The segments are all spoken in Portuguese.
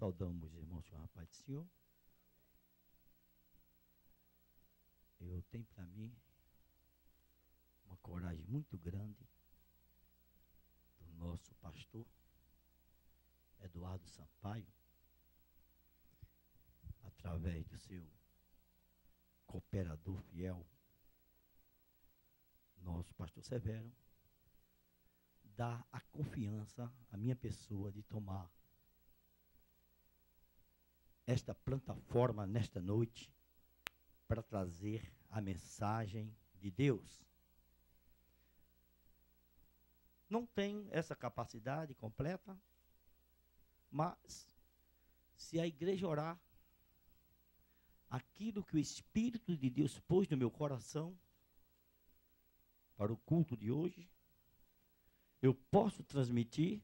Saudamos os irmãos com a paz do Senhor. Eu tenho para mim uma coragem muito grande do nosso pastor Eduardo Sampaio, através do seu cooperador fiel, nosso pastor Severo, dar a confiança à minha pessoa de tomar esta plataforma nesta noite para trazer a mensagem de Deus. Não tem essa capacidade completa, mas se a igreja orar, aquilo que o Espírito de Deus pôs no meu coração para o culto de hoje, eu posso transmitir,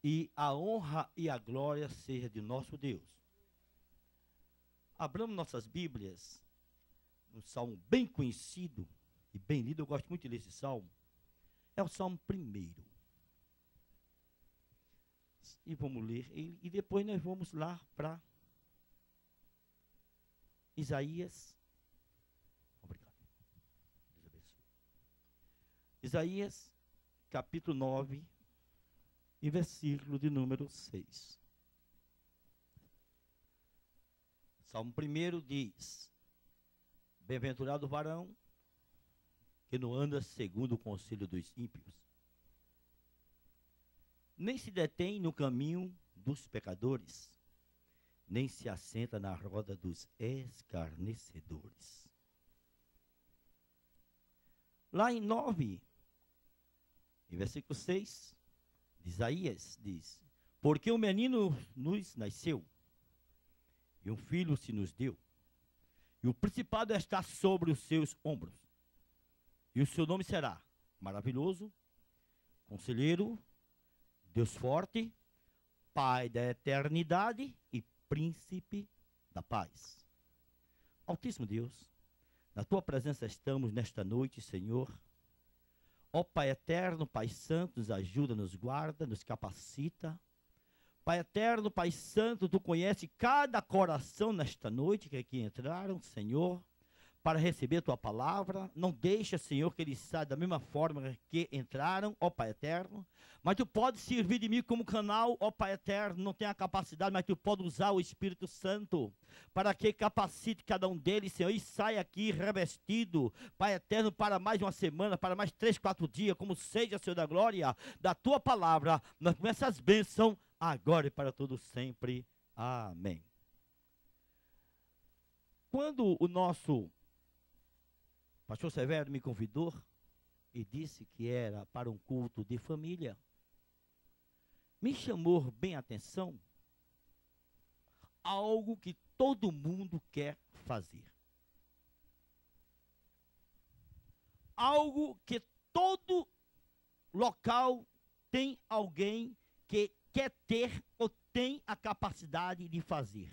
e a honra e a glória seja de nosso Deus. Abramos nossas Bíblias, um salmo bem conhecido e bem lido, eu gosto muito de ler esse salmo, é o Salmo 1. E vamos ler ele, e depois nós vamos lá para Isaías. Obrigado. Deus abençoe. Isaías, capítulo 9, e versículo de número 6. Salmo 1 diz: Bem-aventurado o varão que não anda segundo o conselho dos ímpios, nem se detém no caminho dos pecadores, nem se assenta na roda dos escarnecedores. Lá em 9, em versículo 6, de Isaías, diz: Porque um menino nos nasceu, e um filho se nos deu, e o principado está sobre os seus ombros, e o seu nome será Maravilhoso, Conselheiro, Deus Forte, Pai da Eternidade e Príncipe da Paz. Altíssimo Deus, na tua presença estamos nesta noite, Senhor. Ó Pai eterno, Pai santo, nos ajuda, nos guarda, nos capacita. Pai eterno, Pai santo, tu conhece cada coração nesta noite que aqui entraram, Senhor, para receber tua palavra. Não deixa, Senhor, que eles saiam da mesma forma que entraram, ó Pai eterno. Mas tu pode servir de mim como canal, ó Pai eterno. Não tem a capacidade, mas tu pode usar o Espírito Santo para que capacite cada um deles, Senhor, e saia aqui revestido, Pai eterno, para mais uma semana, para mais 3, 4 dias, como seja, Senhor da glória, da tua palavra, nós com essas bênçãos, agora e para todo sempre. Amém. Quando o nosso pastor Severo me convidou e disse que era para um culto de família, me chamou bem a atenção algo que todo mundo quer fazer. Algo que todo local tem alguém que quer ter ou tem a capacidade de fazer.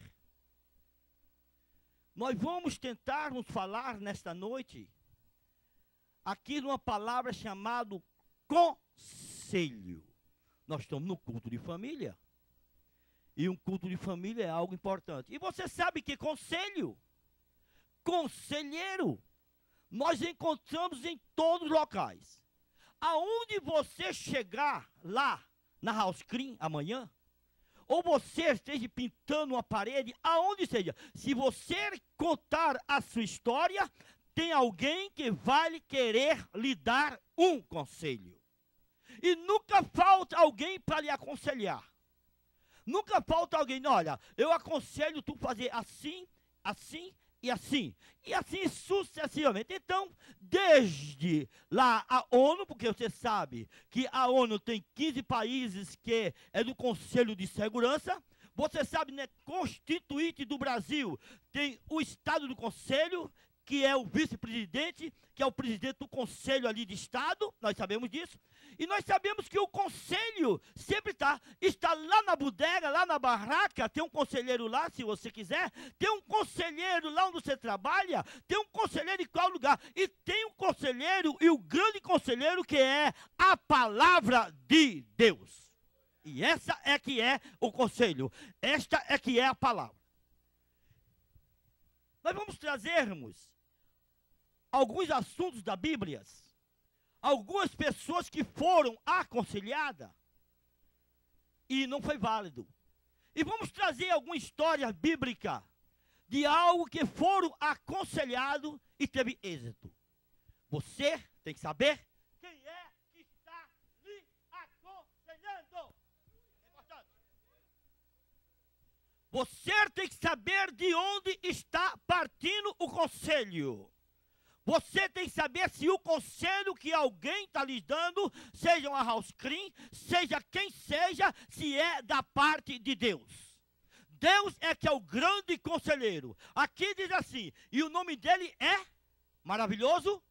Nós vamos tentar nos falar nesta noite aqui numa palavra chamada conselho. Nós estamos no culto de família. E um culto de família é algo importante. E você sabe que conselho, conselheiro, nós encontramos em todos os locais. Aonde você chegar lá na house clean amanhã, ou você esteja pintando uma parede, aonde seja, se você contar a sua história, tem alguém que vai querer lhe dar um conselho. E nunca falta alguém para lhe aconselhar. Nunca falta alguém, olha, eu aconselho tu fazer assim, assim e assim. E assim sucessivamente. Então, desde lá a ONU, porque você sabe que a ONU tem 15 países que é do Conselho de Segurança. Você sabe, né, constituinte do Brasil tem o Estado do Conselho, que é o vice-presidente, que é o presidente do Conselho ali de Estado, nós sabemos disso. E nós sabemos que o conselho sempre está lá na bodega, lá na barraca, tem um conselheiro lá, se você quiser, tem um conselheiro lá onde você trabalha, tem um conselheiro em qual lugar, e tem um conselheiro, e o grande conselheiro que é a palavra de Deus. E essa é que é o conselho. Esta é que é a palavra. Nós vamos trazermos alguns assuntos da Bíblia, algumas pessoas que foram aconselhadas e não foi válido. E vamos trazer alguma história bíblica de algo que foram aconselhados e teve êxito. Você tem que saber quem é que está lhe aconselhando. É importante. Você tem que saber de onde está partindo o conselho. Você tem que saber se o conselho que alguém está lhe dando, seja uma house cream, seja quem seja, se é da parte de Deus. Deus é que é o grande conselheiro. Aqui diz assim, e o nome dele é maravilhoso,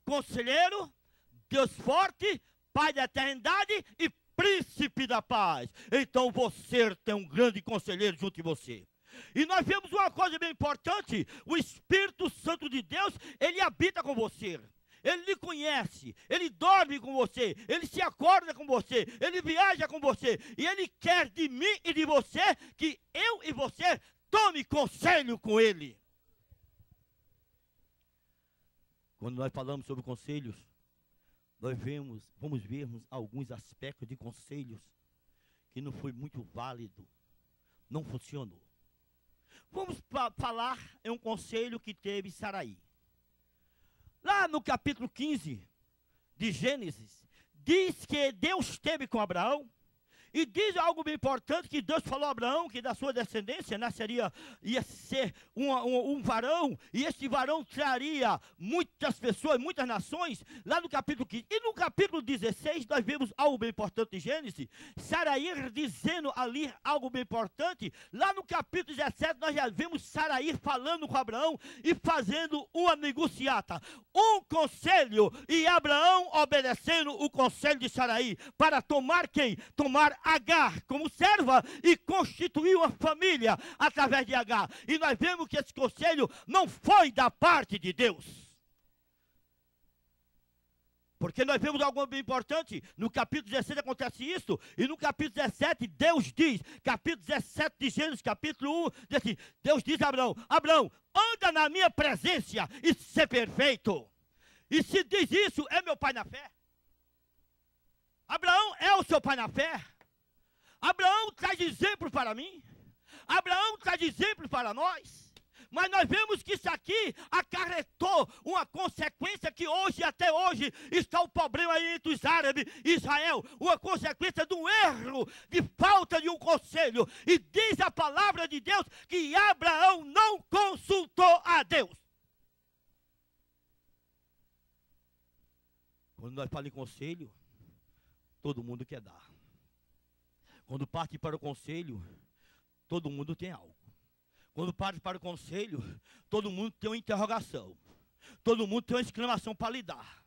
conselheiro, Deus forte, Pai da eternidade e príncipe da paz. Então você tem um grande conselheiro junto de você. E nós vemos uma coisa bem importante, o Espírito Santo de Deus, ele habita com você. Ele lhe conhece, ele dorme com você, ele se acorda com você, ele viaja com você. E ele quer de mim e de você que eu e você tome conselho com ele. Quando nós falamos sobre conselhos, nós vamos vermos alguns aspectos de conselhos que não foi muito válido, não funcionou. Vamos falar em um conselho que teve Saraí. Lá no capítulo 15 de Gênesis, diz que Deus esteve com Abraão. E diz algo bem importante, que Deus falou a Abraão que da sua descendência ia ser um varão, e este varão traria muitas pessoas, muitas nações, lá no capítulo 15. E no capítulo 16, nós vemos algo bem importante em Gênesis, Saraí dizendo ali algo bem importante. Lá no capítulo 17, nós já vemos Saraí falando com Abraão e fazendo uma negociata, um conselho, e Abraão obedecendo o conselho de Saraí, para tomar quem? Tomar Agar como serva e constituir uma família através de Agar. E nós vemos que esse conselho não foi da parte de Deus. Porque nós vemos algo bem importante, no capítulo 16 acontece isso, e no capítulo 17 Deus diz, capítulo 17 de Gênesis, capítulo 1, diz assim, Deus diz a Abraão, Abraão, anda na minha presença e ser perfeito. E se diz isso, é meu pai na fé? Abraão é o seu pai na fé? Abraão traz exemplo para mim, Abraão traz exemplo para nós, mas nós vemos que isso aqui acarretou uma consequência que hoje, até hoje, está o problema aí entre os árabes e Israel, uma consequência de um erro, de falta de um conselho, e diz a palavra de Deus que Abraão não consultou a Deus. Quando nós falamos em conselho, todo mundo quer dar. Quando parte para o conselho, todo mundo tem algo. Quando parte para o conselho, todo mundo tem uma interrogação. Todo mundo tem uma exclamação para lhe dar.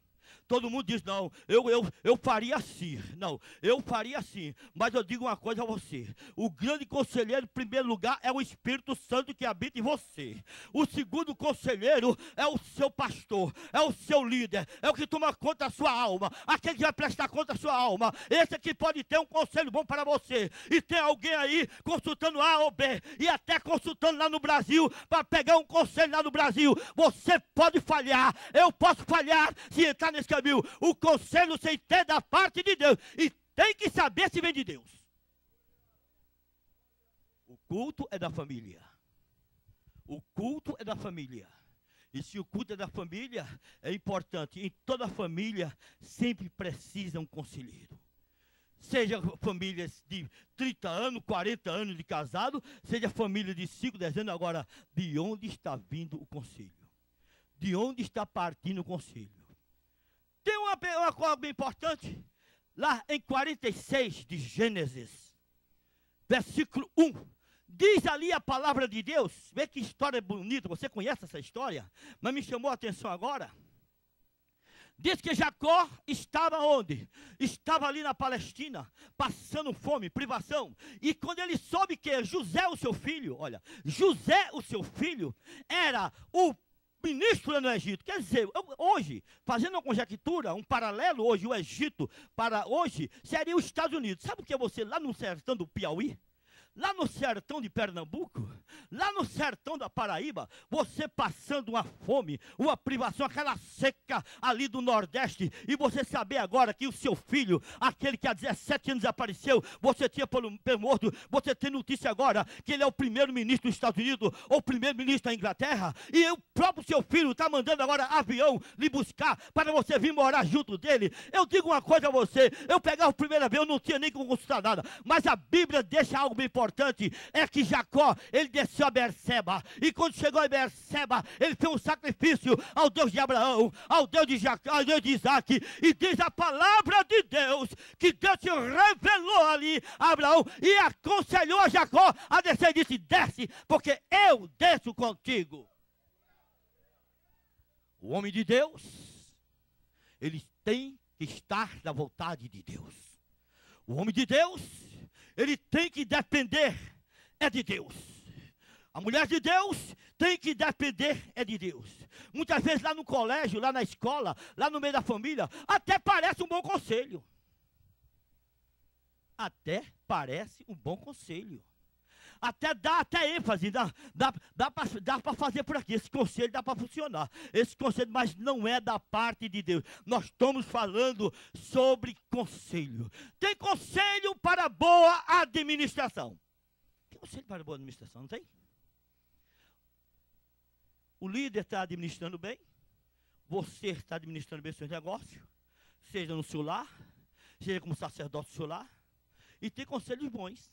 Todo mundo diz, não, eu faria assim. Não, eu faria assim. Mas eu digo uma coisa a você. O grande conselheiro, em primeiro lugar, é o Espírito Santo que habita em você. O segundo conselheiro é o seu pastor, é o seu líder, é o que toma conta da sua alma, aquele que vai prestar conta da sua alma. Esse aqui pode ter um conselho bom para você. E tem alguém aí consultando A ou B, e até consultando lá no Brasil, para pegar um conselho lá no Brasil. Você pode falhar, eu posso falhar se entrar nesse caminho. O conselho sem ter da parte de Deus, e tem que saber se vem de Deus. O culto é da família. O culto é da família. E se o culto é da família, é importante. Em toda família sempre precisa um conselheiro. Seja famílias de 30 anos, 40 anos de casado, seja família de 5, 10 anos. Agora, de onde está vindo o conselho? De onde está partindo o conselho? Tem uma coisa bem importante, lá em 46 de Gênesis, versículo 1, diz ali a palavra de Deus. Vê que história bonita, você conhece essa história, mas me chamou a atenção agora. Diz que Jacó estava onde? Estava ali na Palestina, passando fome, privação. E quando ele soube que José, o seu filho, olha, José, o seu filho, era o ministro no Egito. Quer dizer, hoje, fazendo uma conjectura, um paralelo, hoje o Egito para hoje seria os Estados Unidos. Sabe o que é você lá no sertão do Piauí? Lá no sertão de Pernambuco, lá no sertão da Paraíba, você passando uma fome, uma privação, aquela seca ali do Nordeste, e você saber agora que o seu filho, aquele que há 17 anos apareceu, você tinha pelo morto, você tem notícia agora que ele é o primeiro-ministro dos Estados Unidos, ou o primeiro-ministro da Inglaterra, e o próprio seu filho está mandando agora avião lhe buscar, para você vir morar junto dele. Eu digo uma coisa a você, eu pegava o primeiro avião, não tinha nem como consultar nada, mas a Bíblia deixa algo bem importante, é que Jacó, ele desceu a Berseba, e quando chegou a Berseba, ele fez um sacrifício ao Deus de Abraão, ao Deus de Jacó, ao Deus de Isaac, e diz a palavra de Deus, que Deus se revelou ali a Abraão, e aconselhou a Jacó a descer, e disse, desce, porque eu desço contigo. O homem de Deus, ele tem que estar na vontade de Deus. O homem de Deus, ele tem que depender de Deus. A mulher de Deus tem que depender de Deus. Muitas vezes lá no colégio, lá na escola, lá no meio da família, até parece um bom conselho. Até parece um bom conselho. Até dá ênfase, dá para fazer por aqui. Esse conselho dá para funcionar. Esse conselho, mas não é da parte de Deus. Nós estamos falando sobre conselho. Tem conselho para boa administração. Tem conselho para boa administração, não tem? O líder está administrando bem. Você está administrando bem os seus negócios. Seja no seu lar, seja como sacerdote do seu lar. E tem conselhos bons.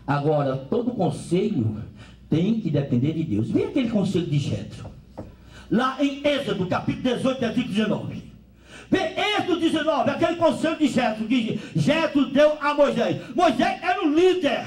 Agora, todo conselho tem que depender de Deus. Vem aquele conselho de Jetro. Lá em Êxodo, capítulo 18, versículo 19. Vem Êxodo 19, aquele conselho de Jetro, que Jetro deu a Moisés. Moisés era um líder.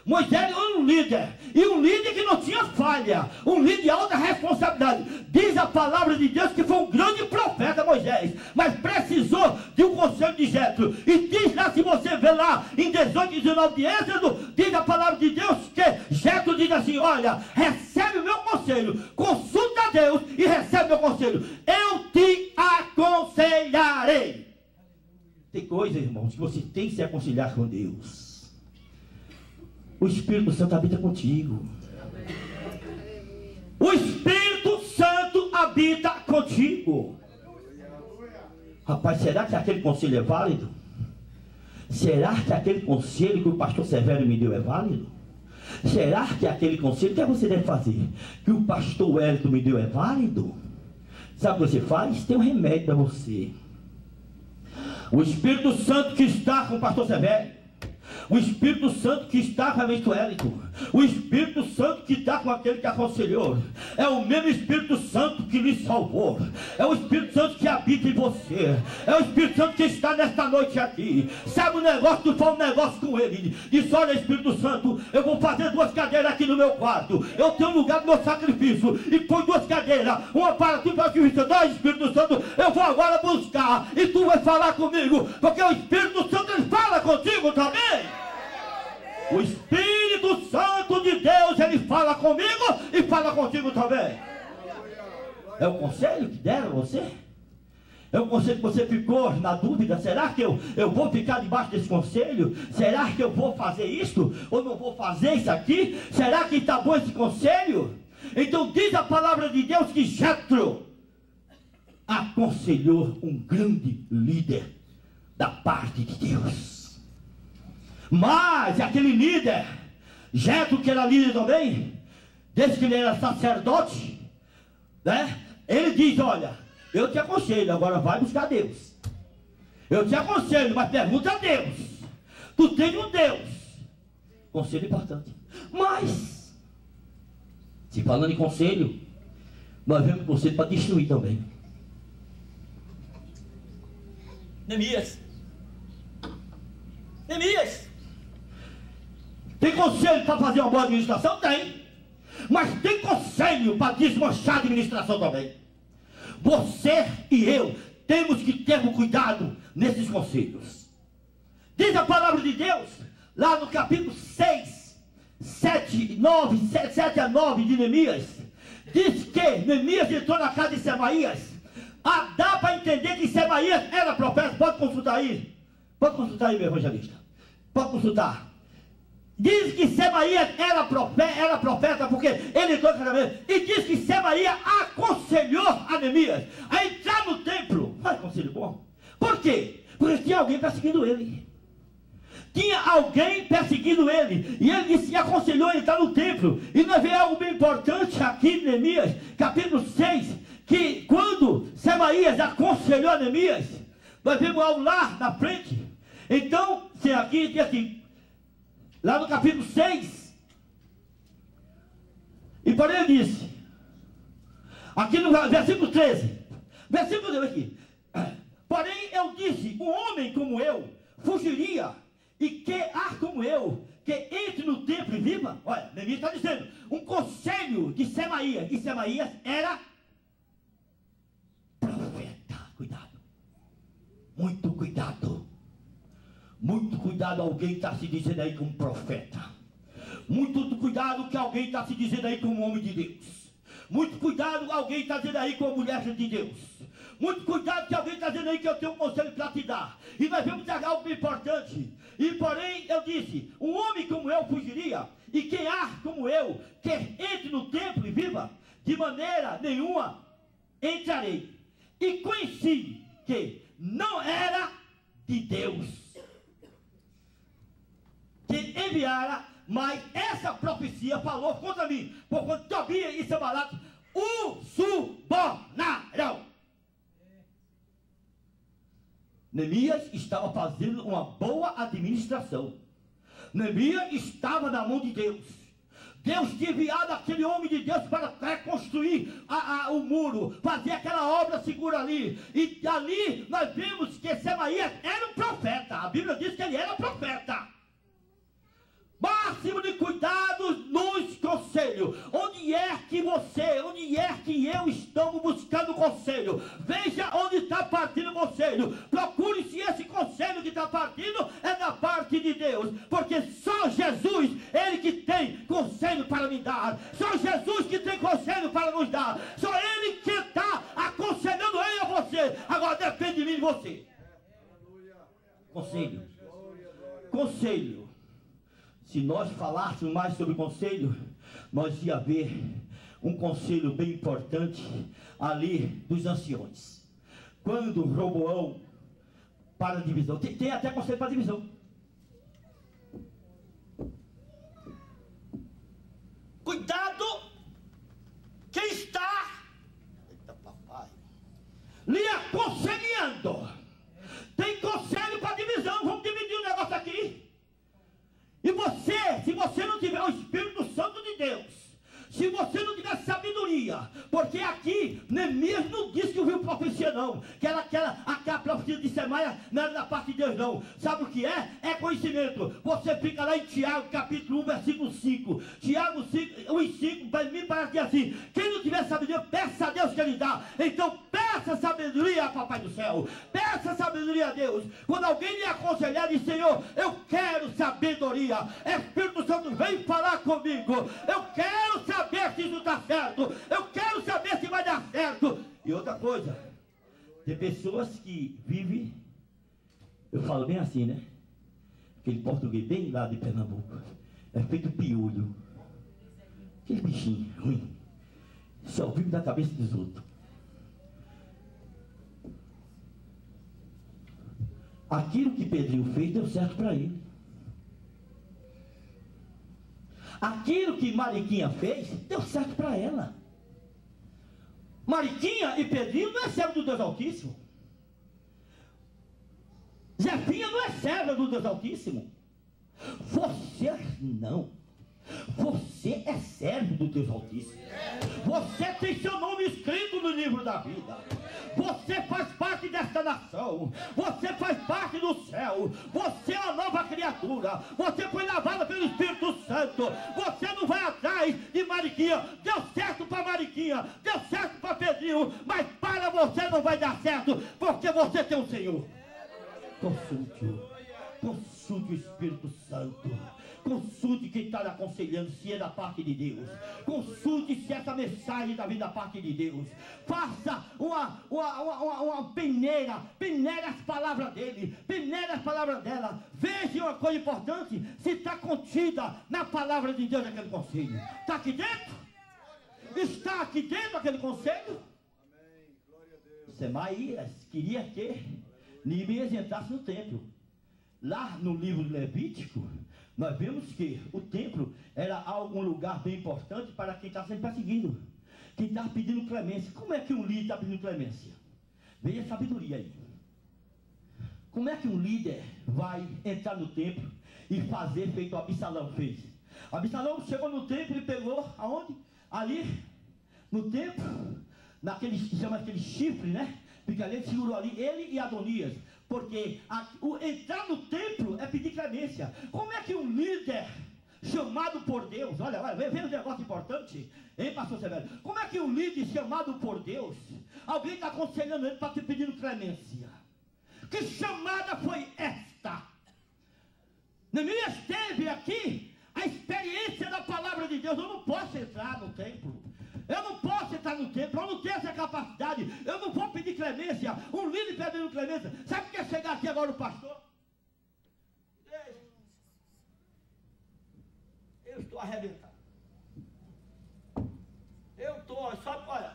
Moisés era um líder. E um líder que não tinha falha. Um líder de alta responsabilidade. Diz a palavra de Deus que foi um grande profeta Moisés. Mas precisou de um conselho de Jetro. E diz lá, se você vê lá em 18 e 19 de Êxodo, diz a palavra de Deus que Jetro diz assim, olha, recebe o meu conselho. Consulta a Deus e recebe o meu conselho. Eu te aconselharei. Tem coisa, irmãos, que você tem que se aconselhar com Deus. O Espírito Santo habita contigo. O Espírito Santo habita contigo. Rapaz, será que aquele conselho é válido? Será que aquele conselho que o pastor Severo me deu é válido? Será que aquele conselho que você deve fazer, que o pastor Wellington me deu é válido? Sabe o que você faz? Tem um remédio para você. O Espírito Santo que está com o pastor Severo, o Espírito Santo que está com a Wellington, o Espírito Santo que está com aquele que aconselhou, é o mesmo Espírito Santo que lhe salvou, é o Espírito Santo que habita em você, é o Espírito Santo que está nesta noite aqui. Sabe o negócio? Tu faz um negócio com ele, diz, olha Espírito Santo, eu vou fazer 2 cadeiras aqui no meu quarto, eu tenho um lugar do meu sacrifício, e põe 2 cadeiras, uma para tu e para o Espírito Santo, eu vou agora buscar, e tu vai falar comigo, porque o Espírito Santo ele fala contigo também. O Espírito Santo de Deus, ele fala comigo e fala contigo também. É o conselho que deram a você? É o conselho que você ficou na dúvida? Será que eu vou ficar debaixo desse conselho? Será que eu vou fazer isso? Ou não vou fazer isso aqui? Será que está bom esse conselho? Então diz a palavra de Deus que Jetro aconselhou um grande líder da parte de Deus. Mas aquele líder, Jetro, que era líder também, desde que ele era sacerdote, né? Ele diz, olha, eu te aconselho, agora vai buscar Deus. Eu te aconselho, mas pergunta a Deus. Tu tens um Deus. Conselho importante. Mas, se falando em conselho, nós vemos conselho para destruir também. Neemias. Tem conselho para fazer uma boa administração? Tem. Mas tem conselho para desmanchar a administração também. Você e eu temos que ter um cuidado nesses conselhos. Diz a palavra de Deus, lá no capítulo 6, 7 a 9 de Neemias, diz que Neemias entrou na casa de Semaías. Dá para entender que Semaías era profeta. Pode consultar aí. Pode consultar aí, meu evangelista. Pode consultar. Diz que Semaías era profeta porque ele entrou no casamento. E diz que Semaías aconselhou a Neemias a entrar no templo. Olha, conselho bom. Por quê? Porque tinha alguém perseguindo ele. Tinha alguém perseguindo ele. E ele disse, aconselhou ele a entrar no templo. E nós vemos algo bem importante aqui em Neemias, capítulo 6, que quando Semaías aconselhou a Neemias, nós vemos algo lá na frente. Então, se aqui diz assim, lá no capítulo 6, e porém ele disse, aqui no versículo 13, versículo 13 aqui, porém eu disse, um homem como eu fugiria, e que como eu, que entre no templo e viva. Olha, Neemias está dizendo, um conselho de Semaías, e Semaías era profeta. Cuidado, muito cuidado. Muito cuidado, alguém está se dizendo aí como profeta. Muito cuidado que alguém está se dizendo aí como homem de Deus. Muito cuidado, alguém está dizendo aí como mulher de Deus. Muito cuidado que alguém está dizendo aí que eu tenho um conselho para te dar. E nós vamos dar algo importante. E porém eu disse, um homem como eu fugiria, e quem há como eu, que entre no templo e viva, de maneira nenhuma entrarei. E conheci que não era de Deus que enviara, mas essa profecia falou contra mim, porquanto Tobias e Sanbalate o subornaram. Neemias estava fazendo uma boa administração. Neemias estava na mão de Deus. Deus tinha enviado aquele homem de Deus para reconstruir o muro, fazer aquela obra segura ali. E ali nós vimos que Semaías era um profeta. A Bíblia diz que ele era profeta. Máximo de cuidado nos conselhos. Onde é que eu estamos buscando conselho? Veja onde está partindo o conselho. Procure se esse conselho que está partindo é da parte de Deus. Porque só Jesus, Ele que tem conselho para me dar. Só Jesus que tem conselho para nos dar. Só Ele que está aconselhando eu a você. Agora depende de mim e de você. Conselho. Conselho. Se nós falássemos mais sobre conselho, nós ia ver um conselho bem importante ali dos anciões. Quando Roboão para a divisão, tem até conselho para a divisão. Cuidado, quem está lhe aconselhando. Tem conselho para a divisão, vamos dividir o negócio aqui. E você, se você não tiver o Espírito Santo de Deus, se você não tiver sabedoria, porque aqui Neemias não disse que ouviu profecia não, que era aquela profecia de Semaías não era da parte de Deus não. Sabe o que é? É conhecimento. Você fica lá em Tiago capítulo 1 versículo 5, Tiago 5, para mim parece assim, quem não tiver sabedoria, peça a Deus que Ele dá. Então peça sabedoria a Papai do Céu, peça sabedoria a Deus. Quando alguém lhe aconselhar, diz, Senhor, eu quero sabedoria, Espírito Santo vem falar comigo, eu quero saber se isso está certo, eu quero saber se vai dar certo. E outra coisa, tem pessoas que vivem, eu falo bem assim, né? Aquele português bem lá de Pernambuco, é feito piolho, aquele bichinho ruim, só vive da cabeça dos outros. Aquilo que Pedrinho fez deu certo para ele. Aquilo que Mariquinha fez, deu certo para ela. Mariquinha e Pedrinho não é servo do Deus Altíssimo. Zefinha não é serva do Deus Altíssimo. Você não. Você é servo do Deus Altíssimo. Você tem seu nome escrito no livro da vida. Você faz parte desta nação. Você faz parte do céu. Você é uma nova criatura. Você foi lavada pelo Espírito Santo. Você não vai atrás de Mariquinha. Deu certo para Mariquinha, deu certo para Pedrinho, mas para você não vai dar certo, porque você tem o Senhor. Consulte-o. consulte o Espírito Santo. Consulte quem está lhe aconselhando, se é da parte de Deus. Consulte se essa mensagem está vindo da parte de Deus. Faça uma peneira as palavras dele, peneira as palavras dela. Veja uma coisa importante, se está contida na palavra de Deus aquele conselho. Está aqui dentro? Está aqui dentro aquele conselho? Semaías queria que Neemias entrasse no templo. Lá no livro de Levítico, nós vemos que o templo era um lugar bem importante para quem está sendo perseguido, quem está pedindo clemência. Como é que um líder está pedindo clemência? Veja a sabedoria aí. Como é que um líder vai entrar no templo e fazer feito o Absalão fez? Absalão chegou no templo e pegou, aonde? Ali, no templo, naquele que chama aquele chifre, né? Porque ali ele segurou ali, ele e Adonias. Porque entrar no templo é pedir clemência. Como é que um líder chamado por Deus, olha, vê um negócio importante, hein, pastor Severo? Como é que um líder chamado por Deus, alguém está aconselhando ele para te pedindo clemência? Que chamada foi esta? Neemias teve aqui a experiência da palavra de Deus. Eu não posso entrar no templo, eu não posso entrar no templo, eu não tenho essa capacidade, eu não vou pedir clemência. Um líder pedindo clemência. Sabe o que é chegar aqui agora o pastor? Eu estou arrebentado. Eu estou, só, olha,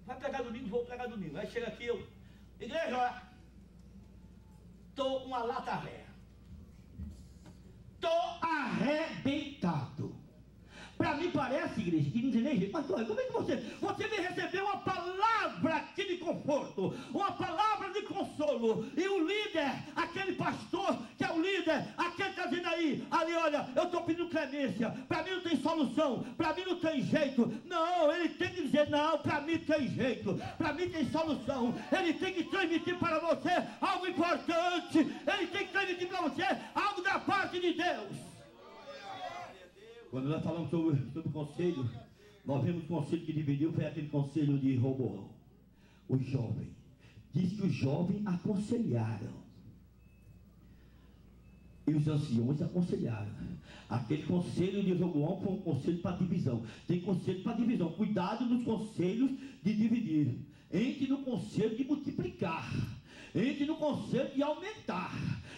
vai pregar domingo, vou pregar domingo. Aí chega aqui, igreja, olha, estou uma lata velha. Estou arrebentado. Para mim parece, igreja, que não tem nem jeito. Mas como é que você vem receber uma palavra aqui de conforto, uma palavra de consolo, e o líder, aquele pastor que é o líder, aquele está dizendo ali, olha, eu estou pedindo clemência, para mim não tem solução, para mim não tem jeito. Não, ele tem que dizer, não, para mim tem jeito, para mim tem solução. Ele tem que transmitir para você algo importante, ele tem que transmitir para você algo da parte de Deus. Quando nós falamos sobre o conselho, nós vimos o conselho que dividiu, foi aquele conselho de Roboão, o jovem. Diz que os jovens aconselharam, e os anciões aconselharam. Aquele conselho de Roboão foi um conselho para divisão. Tem conselho para divisão. Cuidado nos conselhos de dividir. Entre no conselho de multiplicar. Entre no conselho de aumentar.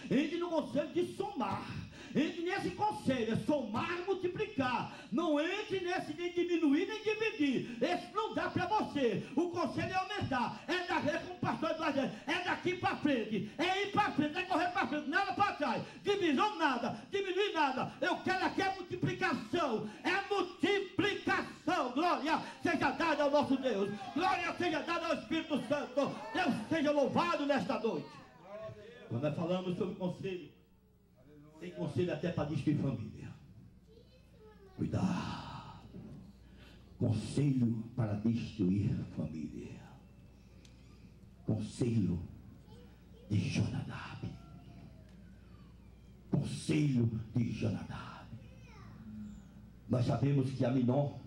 Entre no conselho de somar. Entre nesse conselho, é somar e multiplicar. Não entre nesse nem diminuir nem dividir. Esse não dá para você. O conselho é aumentar. Como o pastor Eduardo diz, é daqui para frente. É ir para frente, é correr para frente, nada para trás. Divisão nada, diminuir nada. Eu quero aqui a multiplicação. É multiplicação. Glória seja dada ao nosso Deus. Glória seja dada ao Espírito Santo. Deus seja louvado nesta noite. Quando nós falamos sobre conselho, tem conselho até para destruir família. Cuidado. Conselho para destruir família. Conselho de Jonadab. Conselho de Jonadab. Nós sabemos que Aminon,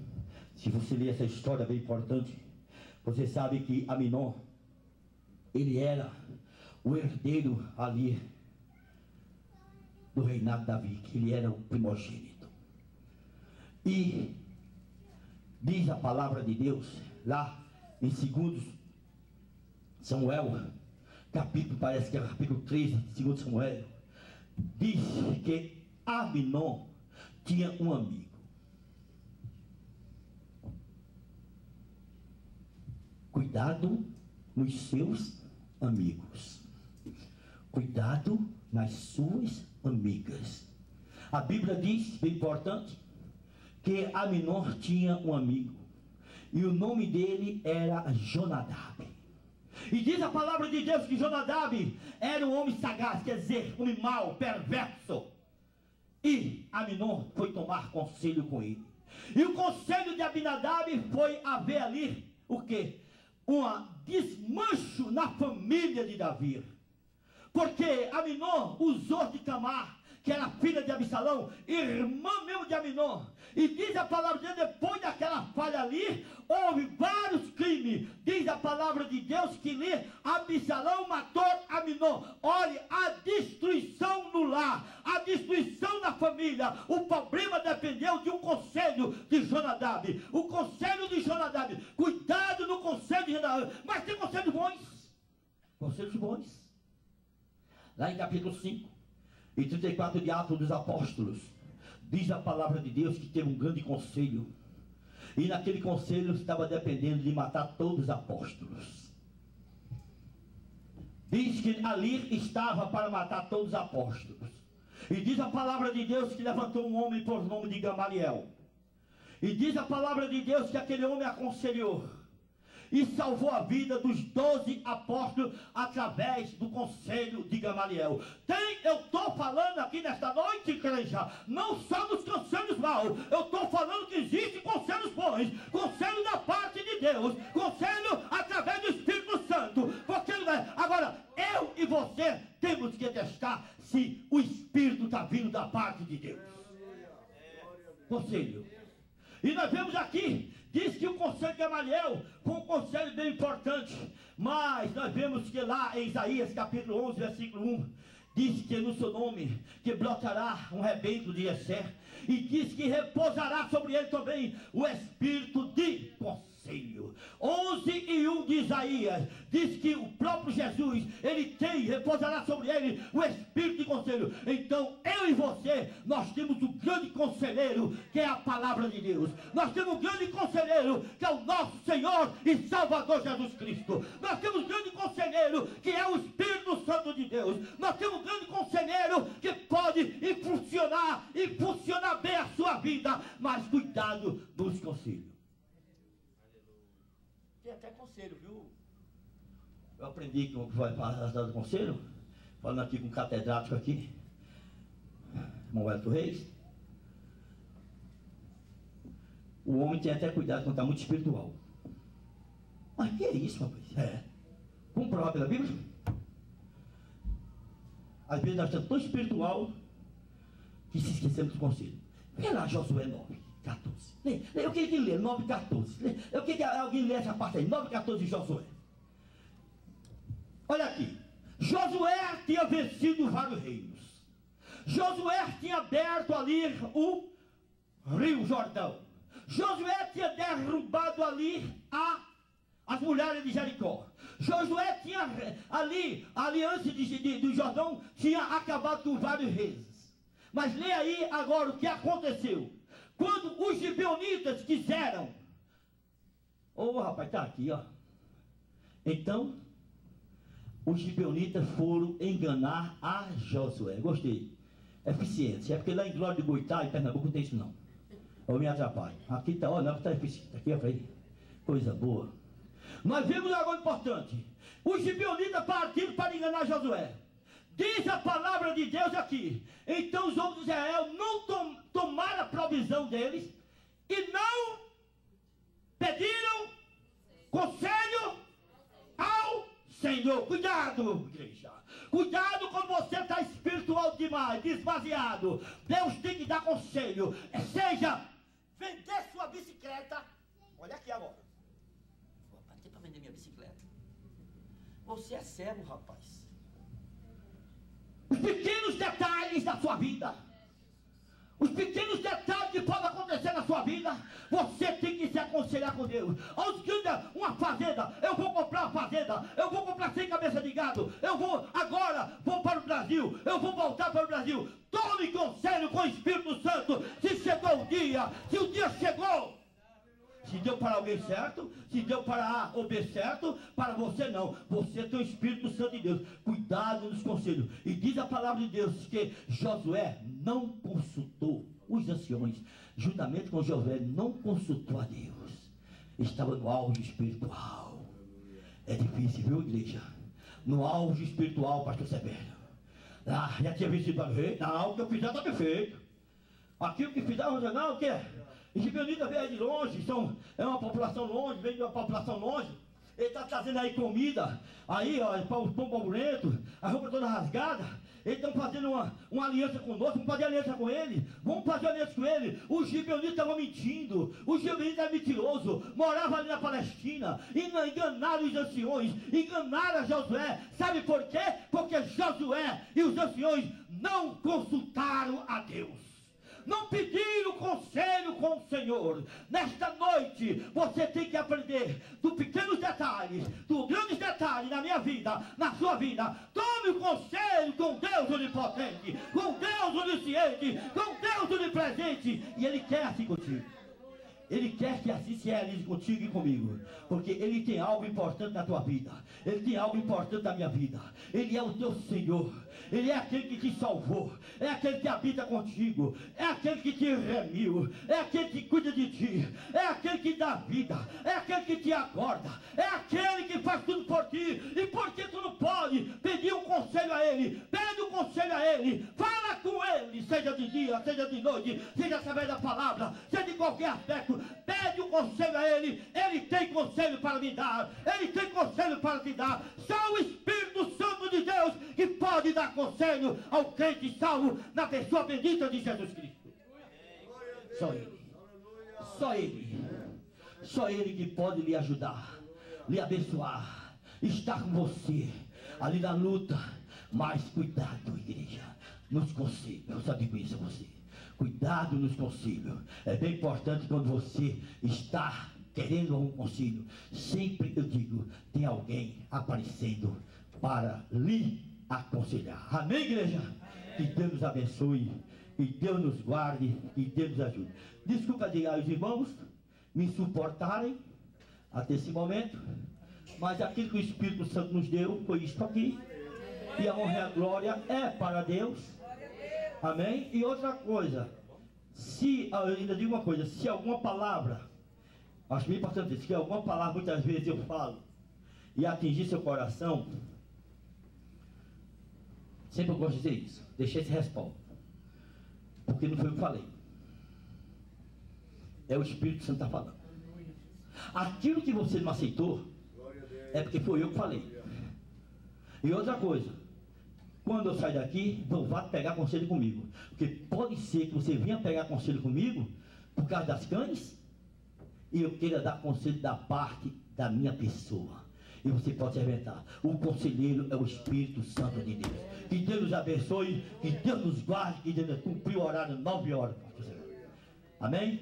se você ler essa história bem importante, você sabe que Aminon, ele era o herdeiro ali do reinado de Davi, que ele era o primogênito. E diz a palavra de Deus lá em 2 Samuel, capítulo, parece que é o capítulo 13 de 2 Samuel, diz que Aminon tinha um amigo. Cuidado nos seus amigos. Cuidado nas suas amigas. A Bíblia diz, bem importante, que Aminon tinha um amigo, e o nome dele era Jonadab. E diz a palavra de Deus que Jonadab era um homem sagaz, quer dizer, um mau, perverso. E Aminon foi tomar conselho com ele. E o conselho de Abinadab foi haver ali, o quê? Um desmancho na família de Davi. Porque Aminon usou de Tamar, que era filha de Absalão, irmã mesmo de Aminon. E diz a palavra de Deus, depois daquela falha ali, houve vários crimes. Diz a palavra de Deus que ali Absalão matou Aminon. Olha, a destruição no lar, a destruição na família. O problema dependeu de um conselho de Jonadab. O conselho de Jonadab. Cuidado no conselho de Jonadab. Mas tem conselhos bons. Conselhos bons. Lá em capítulo 5 e 34 de Atos dos Apóstolos, diz a palavra de Deus que teve um grande conselho. E naquele conselho estava dependendo de matar todos os apóstolos. Diz que ali estava para matar todos os apóstolos. E diz a palavra de Deus que levantou um homem por nome de Gamaliel. E diz a palavra de Deus que aquele homem aconselhou e salvou a vida dos 12 apóstolos através do conselho de Gamaliel. Eu estou falando aqui nesta noite, igreja, não só dos conselhos maus. Eu estou falando que existem conselhos bons, conselho da parte de Deus, conselho através do Espírito Santo. Porque agora, eu e você temos que testar se o Espírito está vindo da parte de Deus. Conselho. E nós vemos aqui, diz que o conselho de Gamaliel foi um conselho bem importante. Mas nós vemos que lá em Isaías capítulo 11, versículo 1, diz que no seu nome que brotará um rebento de Jessé. E diz que repousará sobre ele também o espírito de conselho. 11 e 1 de Isaías diz que o próprio Jesus, ele repousará sobre ele o espírito de conselho. Então eu e você, nós temos um grande conselheiro, que é a palavra de Deus. Nós temos um grande conselheiro, que é o nosso Senhor e Salvador Jesus Cristo. Nós temos um grande conselheiro, que é o Espírito Santo de Deus. Nós temos um grande conselheiro que pode impulsionar bem a sua vida. Mas cuidado dos conselhos. Tem até conselho, viu? Eu aprendi que vai fazer o conselho, falando aqui com um catedrático aqui, irmão Elton Reis. O homem tem até cuidado quando está muito espiritual. Mas que é isso, rapaz? Vamos provar pela Bíblia? Às vezes nós estamos tão espiritual que se esquecemos do conselho. Vê lá Josué 9, 14. Eu queria que lê 9, 14. Eu queria que alguém lê essa parte aí, 9, 14 de Josué. Olha aqui. Josué tinha vencido vários reinos. Josué tinha aberto ali o Rio Jordão. Josué tinha derrubado ali as muralhas de Jericó. Josué tinha ali antes do Jordão, tinha acabado com vários reis. Mas lê aí agora o que aconteceu. Quando os gibeonitas quiseram. Rapaz, está aqui, ó. Então, os gibeonitas foram enganar a Josué. Gostei. Eficiência. É porque lá em Glória de Goitá, em Pernambuco, não tem isso não. Eu me atrapalho. Aqui está, ó, não, está eficiente. Aqui, ó, coisa boa. Nós vemos algo importante. Os gibeonitas partiram para enganar Josué. Diz a palavra de Deus aqui. Então os homens de Israel não tomaram a provisão deles e não pediram conselho ao Senhor. Cuidado, igreja. Cuidado quando você está espiritual demais, desvaziado. Deus tem que dar conselho. Seja vender sua bicicleta. Olha aqui agora. Vou bater para vender minha bicicleta. Você é cego, rapaz. Os pequenos detalhes da sua vida, os pequenos detalhes que podem acontecer na sua vida, você tem que se aconselhar com Deus. Uma fazenda, eu vou comprar uma fazenda, eu vou comprar 100 cabeças de gado, vou para o Brasil, eu vou voltar para o Brasil. Tome conselho com o Espírito Santo. Se chegou o dia, se o dia chegou, se deu para alguém certo, se deu para A ou B certo, para você não. Você tem o Espírito Santo de Deus. Cuidado nos conselhos. E diz a palavra de Deus que Josué não consultou os anciões. Juntamente com Josué, não consultou a Deus. Estava no auge espiritual. É difícil, viu, igreja? No auge espiritual, pastor Severo. Já tinha vencido para rei. Não, o que eu fizer está perfeito. Aquilo que fizer, não, o que é? Os gibeonitas vêm de longe, é uma população longe, vem de uma população longe. Ele está trazendo aí comida, aí, ó, para os pão barulhento, a roupa toda rasgada. eles estão fazendo uma aliança conosco, vamos fazer aliança com eles, vamos fazer aliança com eles. Os gibeonitas estavam mentindo, os gibeonitas eram mentirosos, moravam ali na Palestina, e enganaram os anciões, enganaram Josué. Sabe por quê? Porque Josué e os anciões não consultaram a Deus, não pediram conselho com o Senhor. Nesta noite, você tem que aprender dos pequenos detalhes, dos grandes detalhes na minha vida, na sua vida. Tome o conselho com Deus onipotente, com Deus onisciente, com Deus onipresente, e Ele quer assim contigo. Ele quer que assim se realize contigo e comigo, porque Ele tem algo importante na tua vida, Ele tem algo importante na minha vida. Ele é o teu Senhor, Ele é aquele que te salvou, é aquele que habita contigo, é aquele que te remiu, é aquele que cuida de ti, é aquele que dá vida, é aquele que te acorda, é aquele que faz tudo por ti. E por que tu não pode pedir um conselho a Ele? Pede um conselho a Ele, fala com Ele, seja de dia, seja de noite, seja através da palavra, seja de qualquer aspecto. Pede um conselho a Ele, Ele tem conselho para me dar, Ele tem conselho para te dar. Só o Espírito Santo de Deus que pode dar conselho ao crente salvo na pessoa bendita de Jesus Cristo. Só Ele, só Ele, só Ele que pode lhe ajudar, lhe abençoar, estar com você ali na luta. Mas cuidado, igreja, nos conselhos. Eu só digo isso a você. Cuidado nos conselhos. É bem importante quando você está querendo um conselho. Sempre eu digo, tem alguém aparecendo para lhe aconselhar. Amém, igreja? Que Deus nos abençoe, que Deus nos guarde, que Deus nos ajude. Desculpa dizer aos irmãos me suportarem até esse momento, mas aquilo que o Espírito Santo nos deu foi isto aqui. E a honra e a glória é para Deus. Amém? E outra coisa, eu ainda digo uma coisa, se alguma palavra, acho bem importante isso, que alguma palavra muitas vezes eu falo e atingir seu coração, sempre eu gosto de dizer isso, deixei esse respaldo, porque não foi eu que falei, é o Espírito Santo que está falando. Aquilo que você não aceitou é porque foi eu que falei. E outra coisa, quando eu sair daqui, não vá pegar conselho comigo, porque pode ser que você venha pegar conselho comigo por causa das cães e eu queira dar conselho da parte da minha pessoa, e você pode se arrebentar. O conselheiro é o Espírito Santo de Deus. Que Deus nos abençoe, que Deus nos guarde, que Deus nos cumprir o horário 9 horas. Amém?